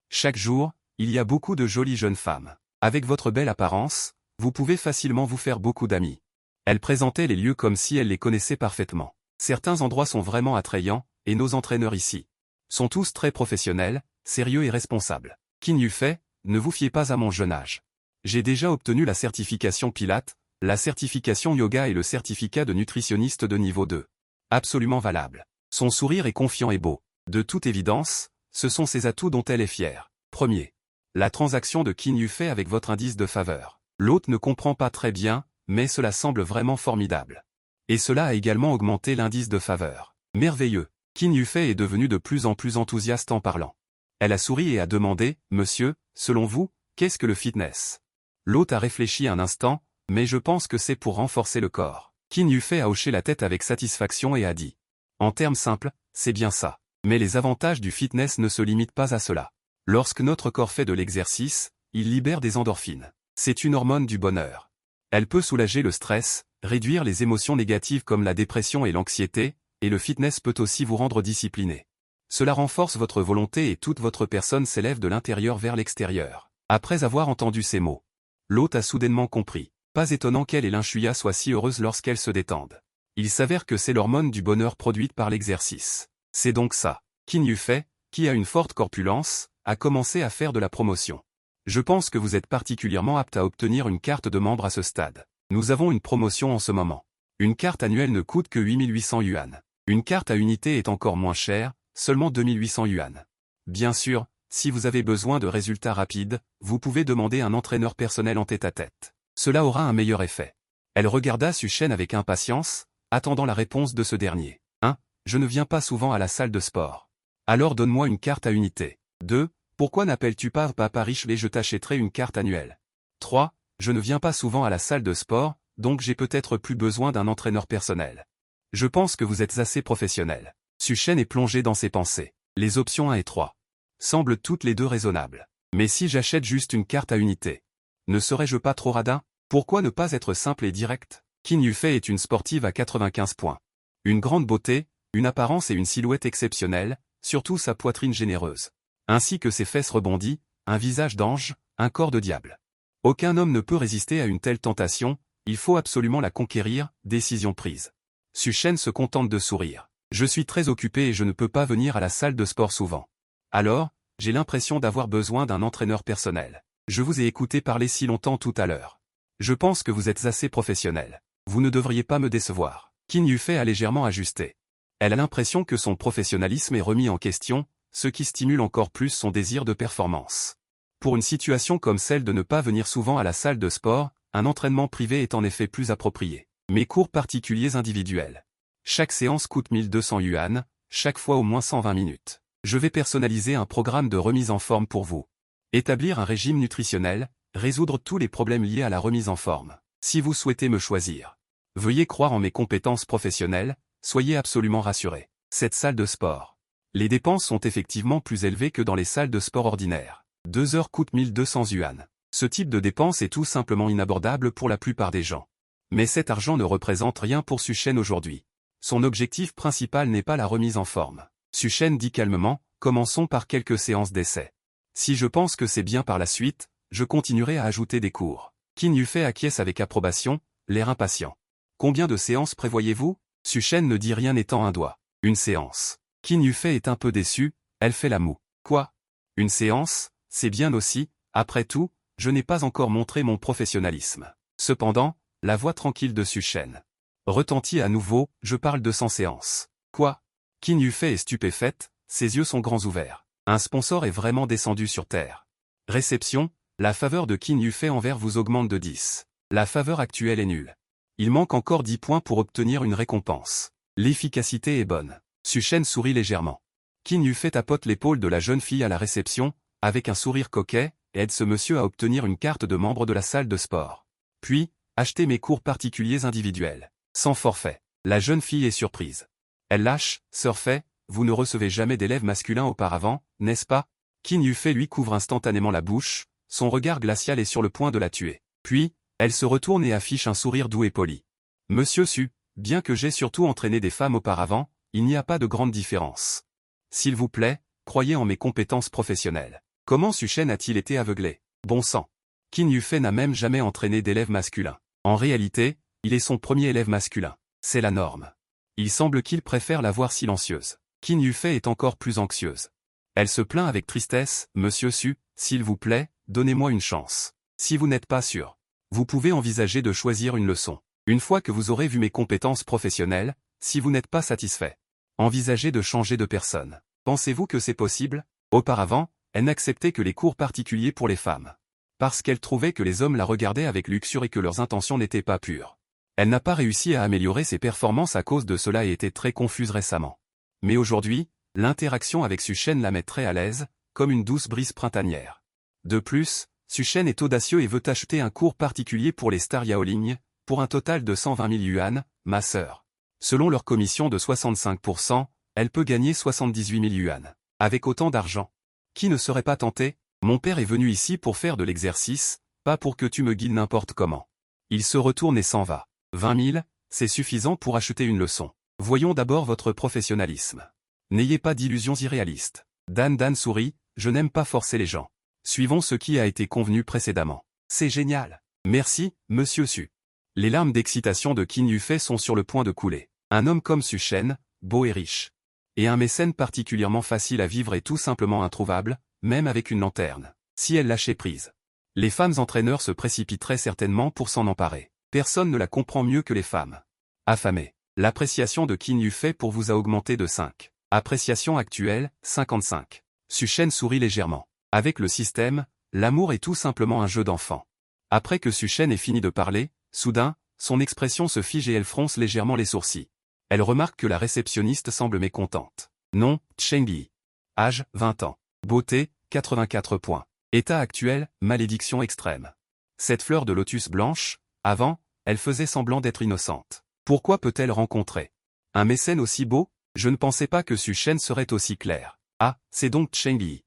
Chaque jour, il y a beaucoup de jolies jeunes femmes. Avec votre belle apparence, vous pouvez facilement vous faire beaucoup d'amis. Elle présentait les lieux comme si elle les connaissait parfaitement. Certains endroits sont vraiment attrayants, et nos entraîneurs ici sont tous très professionnels, sérieux et responsables. Qin Yufei, ne vous fiez pas à mon jeune âge. J'ai déjà obtenu la certification Pilates, la certification Yoga et le certificat de nutritionniste de niveau 2. Absolument valable. Son sourire est confiant et beau. De toute évidence, ce sont ses atouts dont elle est fière. Premier. La transaction de Qin Yufei avec votre indice de faveur. L'hôte ne comprend pas très bien, mais cela semble vraiment formidable. Et cela a également augmenté l'indice de faveur. Merveilleux. Qin Yufei est devenu de plus en plus enthousiaste en parlant. Elle a souri et a demandé, « Monsieur, selon vous, qu'est-ce que le fitness ?» L'hôte a réfléchi un instant, mais je pense que c'est pour renforcer le corps. Qin Yufei a hoché la tête avec satisfaction et a dit, « En termes simples, c'est bien ça. Mais les avantages du fitness ne se limitent pas à cela. Lorsque notre corps fait de l'exercice, il libère des endorphines. C'est une hormone du bonheur. Elle peut soulager le stress, réduire les émotions négatives comme la dépression et l'anxiété, et le fitness peut aussi vous rendre discipliné. Cela renforce votre volonté et toute votre personne s'élève de l'intérieur vers l'extérieur. Après avoir entendu ces mots, l'hôte a soudainement compris. Pas étonnant qu'elle et l'inchuya soient si heureuses lorsqu'elles se détendent. Il s'avère que c'est l'hormone du bonheur produite par l'exercice. C'est donc ça. Qin Yufei, qui a une forte corpulence, a commencé à faire de la promotion. Je pense que vous êtes particulièrement apte à obtenir une carte de membre à ce stade. Nous avons une promotion en ce moment. Une carte annuelle ne coûte que 8800 yuan. Une carte à unité est encore moins chère, seulement 2800 yuan. Bien sûr, si vous avez besoin de résultats rapides, vous pouvez demander un entraîneur personnel en tête-à-tête. Cela aura un meilleur effet. Elle regarda Su Shen avec impatience, attendant la réponse de ce dernier. 1. Je ne viens pas souvent à la salle de sport. Alors donne-moi une carte à unité. 2. Pourquoi n'appelles-tu pas Papa riche et je t'achèterai une carte annuelle. 3. Je ne viens pas souvent à la salle de sport, donc j'ai peut-être plus besoin d'un entraîneur personnel. Je pense que vous êtes assez professionnel. Su Shen est plongé dans ses pensées. Les options 1 et 3 semblent toutes les deux raisonnables. Mais si j'achète juste une carte à unité, ne serais-je pas trop radin? Pourquoi ne pas être simple et direct? Qin Yufei est une sportive à 95 points. Une grande beauté, une apparence et une silhouette exceptionnelle, surtout sa poitrine généreuse. Ainsi que ses fesses rebondies, un visage d'ange, un corps de diable. Aucun homme ne peut résister à une telle tentation, il faut absolument la conquérir, décision prise. Su Shen se contente de sourire. Je suis très occupé et je ne peux pas venir à la salle de sport souvent. Alors, j'ai l'impression d'avoir besoin d'un entraîneur personnel. Je vous ai écouté parler si longtemps tout à l'heure. Je pense que vous êtes assez professionnel. Vous ne devriez pas me décevoir. Qin Yufei a légèrement ajusté. Elle a l'impression que son professionnalisme est remis en question, ce qui stimule encore plus son désir de performance. Pour une situation comme celle de ne pas venir souvent à la salle de sport, un entraînement privé est en effet plus approprié. Mes cours particuliers individuels. Chaque séance coûte 1200 yuan, chaque fois au moins 120 minutes. Je vais personnaliser un programme de remise en forme pour vous. Établir un régime nutritionnel, résoudre tous les problèmes liés à la remise en forme. Si vous souhaitez me choisir, veuillez croire en mes compétences professionnelles, soyez absolument rassurés. Cette salle de sport. Les dépenses sont effectivement plus élevées que dans les salles de sport ordinaires. 2 heures coûtent 1200 yuan. Ce type de dépense est tout simplement inabordable pour la plupart des gens. Mais cet argent ne représente rien pour Su Shen aujourd'hui. Son objectif principal n'est pas la remise en forme. Su Shen dit calmement, commençons par quelques séances d'essai. Si je pense que c'est bien par la suite, je continuerai à ajouter des cours. Qin Yufei acquiesce avec approbation, l'air impatient. Combien de séances prévoyez-vous? Su Shen ne dit rien étant un doigt. Une séance. Qin Yufei est un peu déçu, elle fait la moue. Quoi? Une séance, c'est bien aussi, après tout, je n'ai pas encore montré mon professionnalisme. Cependant, la voix tranquille de Su Shen retentit à nouveau, je parle de 100 séances. Quoi? Qin Yufei est stupéfaite, ses yeux sont grands ouverts. Un sponsor est vraiment descendu sur terre. Réception, la faveur de Qin Yufei envers vous augmente de 10. La faveur actuelle est nulle. Il manque encore 10 points pour obtenir une récompense. L'efficacité est bonne. Su Shen sourit légèrement. Qin Yufei tapote l'épaule de la jeune fille à la réception, avec un sourire coquet, et aide ce monsieur à obtenir une carte de membre de la salle de sport. Puis, achetez mes cours particuliers individuels. Sans forfait. La jeune fille est surprise. Elle lâche, surfait, vous ne recevez jamais d'élèves masculins auparavant, n'est-ce pas? Qin Yufei lui couvre instantanément la bouche, son regard glacial est sur le point de la tuer. Puis, elle se retourne et affiche un sourire doux et poli. Monsieur Su, bien que j'ai surtout entraîné des femmes auparavant, il n'y a pas de grande différence. S'il vous plaît, croyez en mes compétences professionnelles. Comment Su Shen a-t-il été aveuglé? Bon sang. Qin Yufei n'a même jamais entraîné d'élèves masculins. En réalité, il est son premier élève masculin. C'est la norme. Il semble qu'il préfère la voir silencieuse. Qin Yufei est encore plus anxieuse. Elle se plaint avec tristesse, Monsieur Su, s'il vous plaît, donnez-moi une chance. Si vous n'êtes pas sûr, vous pouvez envisager de choisir une leçon. Une fois que vous aurez vu mes compétences professionnelles, si vous n'êtes pas satisfait, envisagez de changer de personne. Pensez-vous que c'est possible? Auparavant, elle n'acceptait que les cours particuliers pour les femmes. Parce qu'elle trouvait que les hommes la regardaient avec luxure et que leurs intentions n'étaient pas pures. Elle n'a pas réussi à améliorer ses performances à cause de cela et était très confuse récemment. Mais aujourd'hui, l'interaction avec Su Shen la met très à l'aise, comme une douce brise printanière. De plus, Su Shen est audacieux et veut acheter un cours particulier pour les stars Yaoling, pour un total de 120 000 yuan, ma sœur. Selon leur commission de 65%, elle peut gagner 78 000 yuan. Avec autant d'argent, qui ne serait pas tenté? Mon père est venu ici pour faire de l'exercice, pas pour que tu me guides n'importe comment. Il se retourne et s'en va. 20 000, c'est suffisant pour acheter une leçon. Voyons d'abord votre professionnalisme. N'ayez pas d'illusions irréalistes. Dan sourit, je n'aime pas forcer les gens. Suivons ce qui a été convenu précédemment. C'est génial. Merci, monsieur Su. Les larmes d'excitation de Qin Yufei sont sur le point de couler. Un homme comme Su Shen, beau et riche. Et un mécène particulièrement facile à vivre et tout simplement introuvable, même avec une lanterne. Si elle lâchait prise. Les femmes entraîneurs se précipiteraient certainement pour s'en emparer. Personne ne la comprend mieux que les femmes. Affamé. L'appréciation de Qin Yufei pour vous a augmenté de 5. Appréciation actuelle, 55. Su Shen sourit légèrement. Avec le système, l'amour est tout simplement un jeu d'enfant. Après que Su Shen ait fini de parler, soudain, son expression se fige et elle fronce légèrement les sourcils. Elle remarque que la réceptionniste semble mécontente. Nom, Cheng Yi. Âge, 20 ans. Beauté, 84 points. État actuel, malédiction extrême. Cette fleur de lotus blanche, avant, elle faisait semblant d'être innocente. Pourquoi peut-elle rencontrer un mécène aussi beau? Je ne pensais pas que Su Shen serait aussi clair. Ah, c'est donc Cheng Yi.